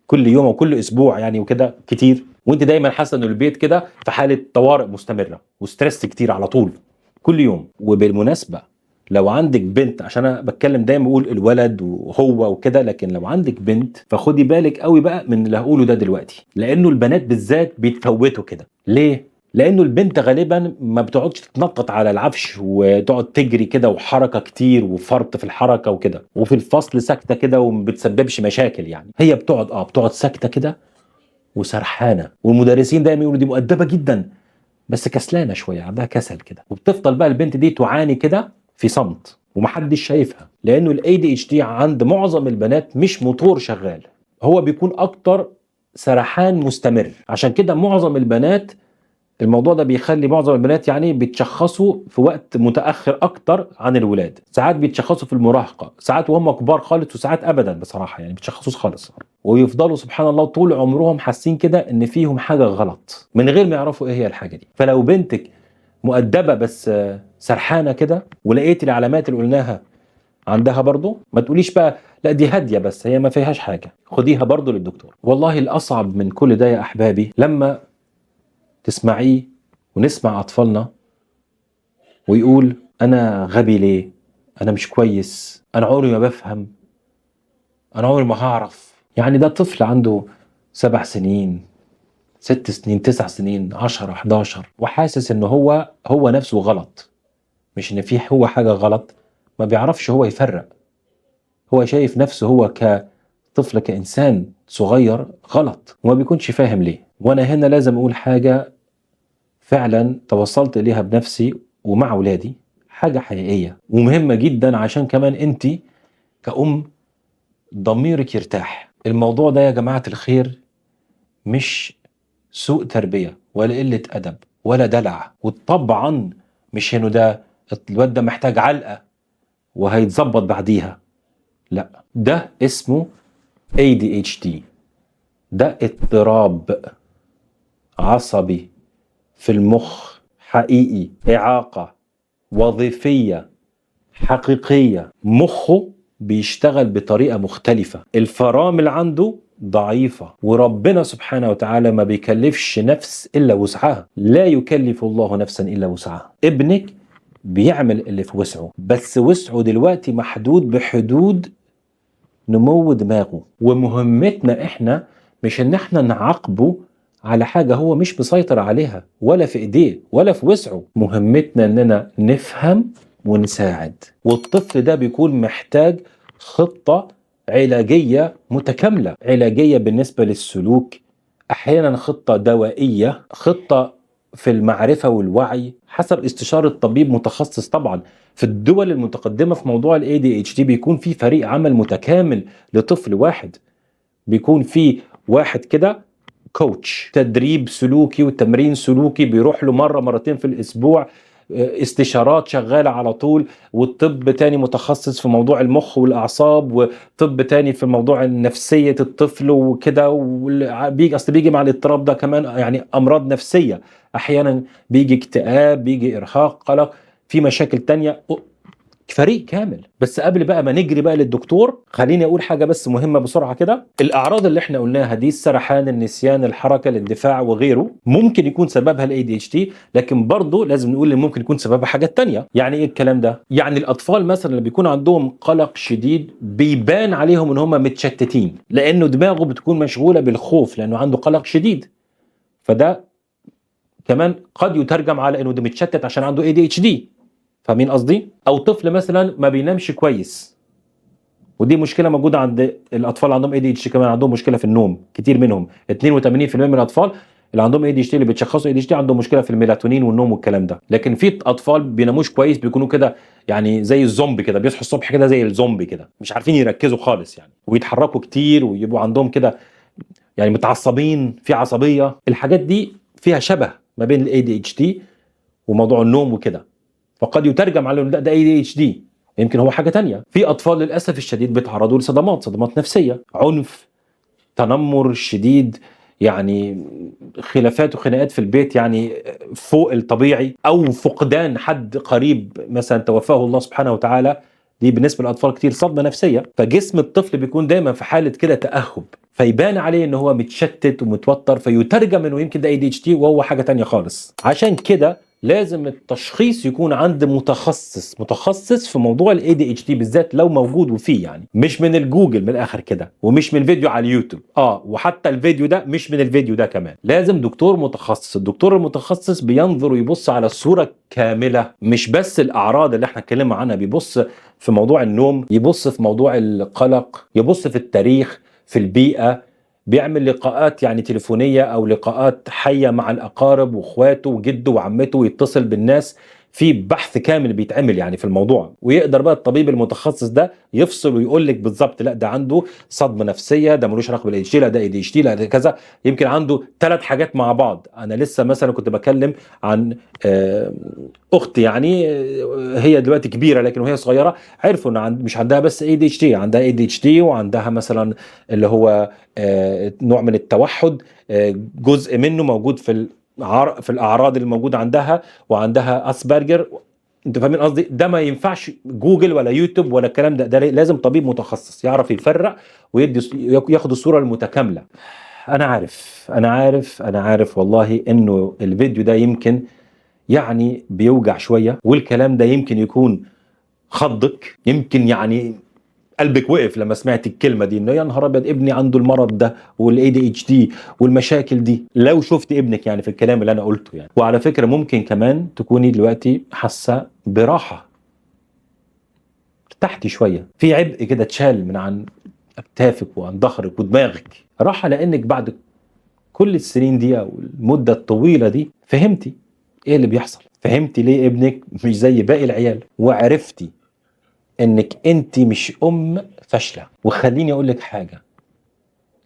كل يوم او كل اسبوع يعني وكده كتير، وانت دايما حاسه ان البيت كده في حالة طوارئ مستمرة وستريس كتير على طول كل يوم. وبالمناسبة لو عندك بنت، عشان انا بتكلم دايما بقول الولد وهو وكده، لكن لو عندك بنت فخدي بالك قوي بقى من اللي هقوله ده دلوقتي، لانه البنات بالذات بيتفوتوا كده. ليه؟ لانه البنت غالبا ما بتقعدش تتنطط على العفش وتقعد تجري كده وحركه كتير وفرط في الحركه وكده، وفي الفصل ساكته كده وما بتسببش مشاكل يعني، هي بتقعد ساكته كده وسرحانه، والمدرسين دايما يقولوا دي مؤدبه جدا بس كسلانه شويه، عندها كسل كده، وبتفضل بقى البنت دي تعاني كده في صمت ومحدش شايفها، لانه الاي دي اتش دي عند معظم البنات مش موتور شغال، هو بيكون اكتر سرحان مستمر. عشان كده معظم البنات الموضوع ده بيخلي معظم البنات يعني بيتشخصوا في وقت متاخر اكتر عن الولاد، ساعات بيتشخصوا في المراهقه، ساعات وهم كبار خالص، وساعات ابدا بصراحه يعني بيتشخصوش خالص، ويفضلوا سبحان الله طول عمرهم حاسين كده ان فيهم حاجه غلط من غير ما يعرفوا ايه هي الحاجه دي. فلو بنتك مؤدبه بس سرحانه كده، ولقيت العلامات اللي قلناها عندها برضو، ما تقوليش بقى لا دي هاديه بس هي ما فيهاش حاجه، خديها برضو للدكتور. والله الاصعب من كل ده يا احبابي لما تسمعيه ونسمع اطفالنا ويقول انا غبي ليه، انا مش كويس، انا عمري ما بفهم، انا عمري ما هعرف. يعني ده طفل عنده 7 سنين 6 سنين 9 سنين 10 11 وحاسس ان هو نفسه غلط، مش ان في هو حاجة غلط، ما بيعرفش هو يفرق. هو شايف نفسه هو كطفل كإنسان صغير غلط وما بيكونش فاهم ليه. وانا هنا لازم اقول حاجة فعلا توصلت اليها بنفسي ومع ولادي، حاجة حقيقية ومهمة جدا عشان كمان انت كأم ضميرك يرتاح. الموضوع ده يا جماعة الخير مش سوء تربية ولا قلة أدب ولا دلع، وطبعا مش انه ده الواد ده محتاج علقة وهيتظبط بعديها، لا، ده اسمه ADHD. ده اضطراب عصبي في المخ حقيقي، إعاقة وظيفية حقيقية. مخه بيشتغل بطريقة مختلفة، الفرامل عنده ضعيفة، وربنا سبحانه وتعالى ما بيكلفش نفس إلا وسعها، لا يكلف الله نفسا إلا وسعها. ابنك بيعمل اللي في وسعه، بس وسعه دلوقتي محدود بحدود نمو دماغه، ومهمتنا احنا مش ان احنا نعاقبه على حاجة هو مش مسيطر عليها ولا في ايديه ولا في وسعه. مهمتنا اننا نفهم ونساعد، والطفل ده بيكون محتاج خطة علاجية متكاملة، علاجية بالنسبة للسلوك، احيانا خطة دوائية، خطة في المعرفة والوعي حسب استشارة طبيب متخصص. طبعا في الدول المتقدمة في موضوع ال ADHD بيكون في فريق عمل متكامل لطفل واحد، بيكون في واحد كده كوتش تدريب سلوكي وتمرين سلوكي بيروح له مرة مرتين في الأسبوع، استشارات شغالة على طول، والطب تاني متخصص في موضوع المخ والأعصاب، وطب تاني في موضوع نفسية الطفل وكده، بيجي مع الاضطراب ده كمان يعني أمراض نفسية، أحيانا بيجي اكتئاب، بيجي إرهاق، قلق، في مشاكل تانية، فريق كامل. بس قبل بقى ما نجري بقى للدكتور، خليني اقول حاجه بس مهمه بسرعه كده. الاعراض اللي احنا قلناها دي، السرحان، النسيان، الحركه، الاندفاع وغيره، ممكن يكون سببها الاي دي اتش دي، لكن برضه لازم نقول ان ممكن يكون سببها حاجات تانية. يعني ايه الكلام ده؟ يعني الاطفال مثلا اللي بيكون عندهم قلق شديد بيبان عليهم ان هم متشتتين، لانه دماغه بتكون مشغوله بالخوف لانه عنده قلق شديد، فده كمان قد يترجم على انه ده متشتت عشان عنده اي دي اتش دي. فاهمين قصدي؟ او طفل مثلا ما بينامش كويس، ودي مشكله موجوده عند الاطفال عندهم اي دي اتش، كمان عندهم مشكله في النوم، كتير منهم 82% من الاطفال اللي عندهم اي دي اتش اللي بيتشخصوا اي دي اتش عندهم مشكله في الميلاتونين والنوم والكلام ده. لكن في اطفال بيناموش كويس بيكونوا كده يعني زي الزومبي كده، بيصحوا الصبح كده زي الزومبي كده، مش عارفين يركزوا خالص يعني، ويتحركوا كتير ويبقوا عندهم كده يعني متعصبين، في عصبيه. الحاجات دي فيها شبه ما بين الاي دي اتش دي وموضوع النوم وكده، فقد يترجم على انه ده اي دي اتش دي، يمكن هو حاجه تانية. في اطفال للاسف الشديد بيتعرضوا صدمات نفسيه، عنف، تنمر شديد، يعني خلافات وخناقات في البيت يعني فوق الطبيعي، او فقدان حد قريب مثلا توفاه الله سبحانه وتعالى، دي بالنسبه للاطفال كتير صدمه نفسيه. فجسم الطفل بيكون دايما في حاله كده تاهب، فيبان عليه ان هو متشتت ومتوتر، فيترجم انه يمكن ده اي دي اتش دي وهو حاجه تانية خالص. عشان كده لازم التشخيص يكون عند متخصص في موضوع الاي دي اتش دي بالذات لو موجود، وفيه يعني مش من الجوجل من الاخر كده، ومش من فيديو على اليوتيوب، وحتى الفيديو ده مش من الفيديو ده كمان، لازم دكتور متخصص. الدكتور المتخصص بينظر ويبص على الصورة كاملة، مش بس الاعراض اللي احنا اتكلمنا عنها، بيبص في موضوع النوم، يبص في موضوع القلق، يبص في التاريخ، في البيئة، بيعمل لقاءات يعني تليفونية أو لقاءات حية مع الأقارب وإخواته وجده وعمته، ويتصل بالناس، في بحث كامل بيتعمل يعني في الموضوع، ويقدر بقى الطبيب المتخصص ده يفصل ويقول لك بالظبط لا ده عنده صدمة نفسية، ده ملوش علاقة بالاي دي اتش دي، لا ده اي دي اتش دي، لا ده كذا، يمكن عنده 3 حاجات مع بعض. أنا لسه مثلا كنت بكلم عن أختي يعني، هي دلوقتي كبيرة لكن وهي صغيرة عرفوا إن مش عندها بس اي دي اتش دي، عندها اي دي اتش دي وعندها مثلا اللي هو نوع من التوحد، جزء منه موجود في الاعراض اللي موجوده عندها، وعندها اسبرجر. انتوا فاهمين قصدي؟ ده ما ينفعش جوجل ولا يوتيوب ولا الكلام ده لازم طبيب متخصص يعرف يفرق ويدي ياخد الصوره المتكامله. انا عارف والله انه الفيديو ده يمكن يعني بيوجع شويه، والكلام ده يمكن يكون خضك، يمكن يعني قلبك وقف لما سمعت الكلمه دي، انه يا نهار ابيض ابني عنده المرض ده والاي دي اتش دي والمشاكل دي. لو شفت ابنك يعني في الكلام اللي انا قلته يعني. وعلى فكره ممكن كمان تكوني دلوقتي حاسه براحه، ارتحتي شويه، في عبء كده اتشال من عن اكتافك وعن ظهرك ودماغك، راحه لانك بعد كل السنين دي او المده الطويله دي فهمتي ايه اللي بيحصل، فهمتي ليه ابنك مش زي باقي العيال، وعرفتي انك انت مش ام فاشله. وخليني اقول لك حاجه،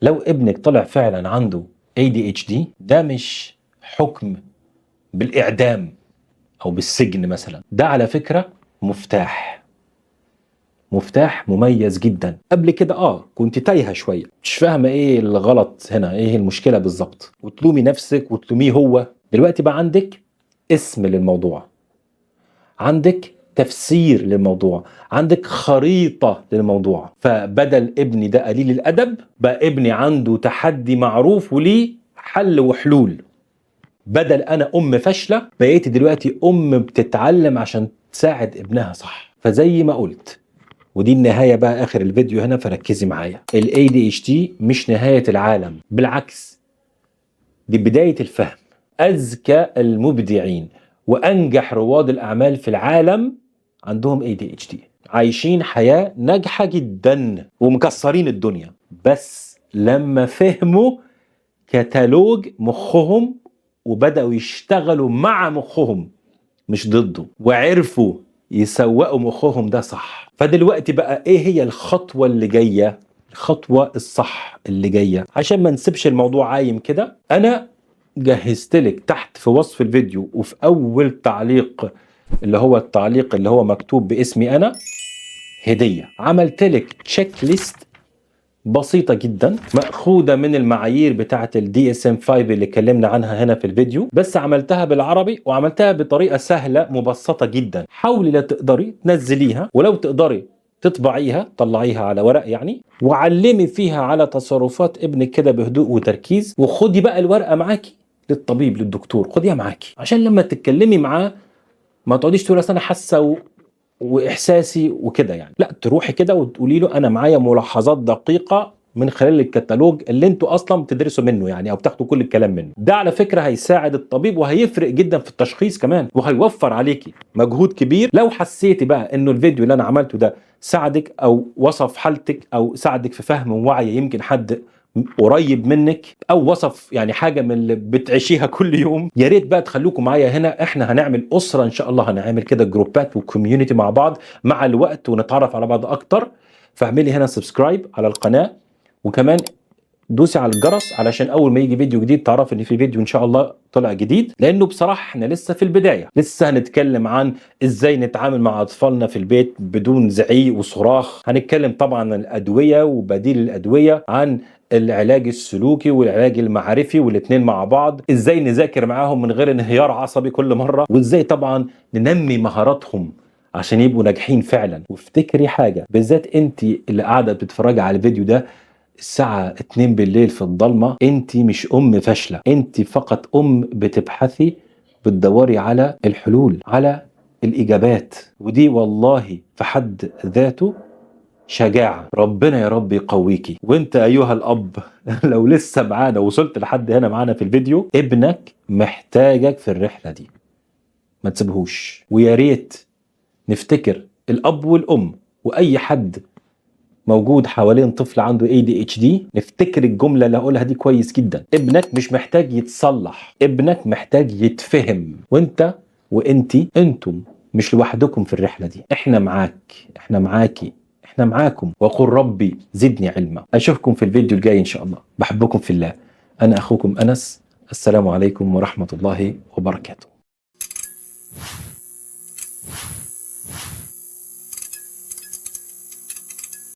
لو ابنك طلع فعلا عنده ADHD ده مش حكم بالاعدام او بالسجن مثلا، ده على فكره مفتاح مميز جدا. قبل كده كنت تايهه شويه، مش فاهمه ايه الغلط هنا، ايه المشكله بالظبط، وتلومي نفسك وتلوميه هو. دلوقتي بقى عندك اسم للموضوع، عندك تفسير للموضوع، عندك خريطة للموضوع. فبدل ابني ده قليل الأدب بقى ابني عنده تحدي معروف وليه حل وحلول. بدل أنا أم فاشلة بقيت دلوقتي أم بتتعلم عشان تساعد ابنها صح. فزي ما قلت، ودي النهاية بقى آخر الفيديو هنا، فركزي معايا، ال ADHD مش نهاية العالم، بالعكس دي بداية الفهم. أذكى المبدعين وأنجح رواد الأعمال في العالم عندهم ADHD، عايشين حياة ناجحة جدا ومكسرين الدنيا، بس لما فهموا كتالوج مخهم وبدأوا يشتغلوا مع مخهم مش ضده، وعرفوا يسوقوا مخهم ده صح. فدلوقتي بقى ايه هي الخطوة اللي جاية، الخطوة الصح اللي جاية، عشان ما نسيبش الموضوع عايم كده. انا جهزت لك تحت في وصف الفيديو وفي اول تعليق اللي هو التعليق اللي هو مكتوب باسمي انا هدية، عملت لك تشيك ليست بسيطة جدا مأخوذة من المعايير بتاعة ال DSM-5 اللي اتكلمنا عنها هنا في الفيديو، بس عملتها بالعربي وعملتها بطريقة سهلة مبسطة جدا. حاولي لا تقدري تنزليها، ولو تقدري تطبعيها طلعيها على ورق يعني، وعلمي فيها على تصرفات ابنك كده بهدوء وتركيز. وخدي بقى الورقة معاكي للطبيب للدكتور، خديها معاكي عشان لما تتكلمي معاه ما تقعديش تقولي اصل انا حاسه واحساسي وكده يعني، لا تروحي كده وتقولي له انا معايا ملاحظات دقيقه من خلال الكتالوج اللي انتوا اصلا بتدرسوا منه يعني، او بتاخدوا كل الكلام منه. ده على فكره هيساعد الطبيب وهيفرق جدا في التشخيص كمان، وهيوفر عليكي مجهود كبير. لو حسيتي بقى انه الفيديو اللي انا عملته ده ساعدك او وصف حالتك او ساعدك في فهم ووعي يمكن حد قريب منك، او وصف يعني حاجه من اللي بتعيشيها كل يوم، يا ريت بقى تخلوكم معايا هنا. احنا هنعمل اسره ان شاء الله، هنعمل كده جروبات وكوميونتي مع بعض مع الوقت ونتعرف على بعض اكتر. فاعملي هنا سبسكرايب على القناه، وكمان دوسي على الجرس علشان اول ما يجي فيديو جديد تعرف ان في فيديو ان شاء الله طلع جديد. لانه بصراحه احنا لسه في البدايه، لسه هنتكلم عن ازاي نتعامل مع اطفالنا في البيت بدون زعيق وصراخ. هنتكلم طبعا عن الادويه وبديل الادويه، عن العلاج السلوكي والعلاج المعرفي والاثنين مع بعض، ازاي نذاكر معاهم من غير انهيار عصبي كل مره، وازاي طبعا ننمي مهاراتهم عشان يبقوا ناجحين فعلا. وافتكري حاجه بالذات انت اللي قاعده بتتفرجي على الفيديو ده الساعة 2 بالليل في الضلمة، انت مش ام فاشلة، انت فقط ام بتبحثي بتدوري على الحلول، على الاجابات. ودي والله في حد ذاته شجاعة. ربنا يا رب يقويكي. وانت ايها الاب لو لسه معانا وصلت لحد هنا معانا في الفيديو، ابنك محتاجك في الرحلة دي، ما تسيبهوش. ويا ريت نفتكر الاب والام واي حد موجود حوالين طفل عنده ADHD، نفتكر الجملة اللي هقولها دي كويس جدا. ابنك مش محتاج يتصلح، ابنك محتاج يتفهم. وانت وانتي انتم مش لوحدكم في الرحلة دي، احنا معاك، احنا معاكي، احنا معاكم. وقل ربي زدني علما. اشوفكم في الفيديو الجاي ان شاء الله. بحبكم في الله. انا اخوكم انس. السلام عليكم ورحمة الله وبركاته.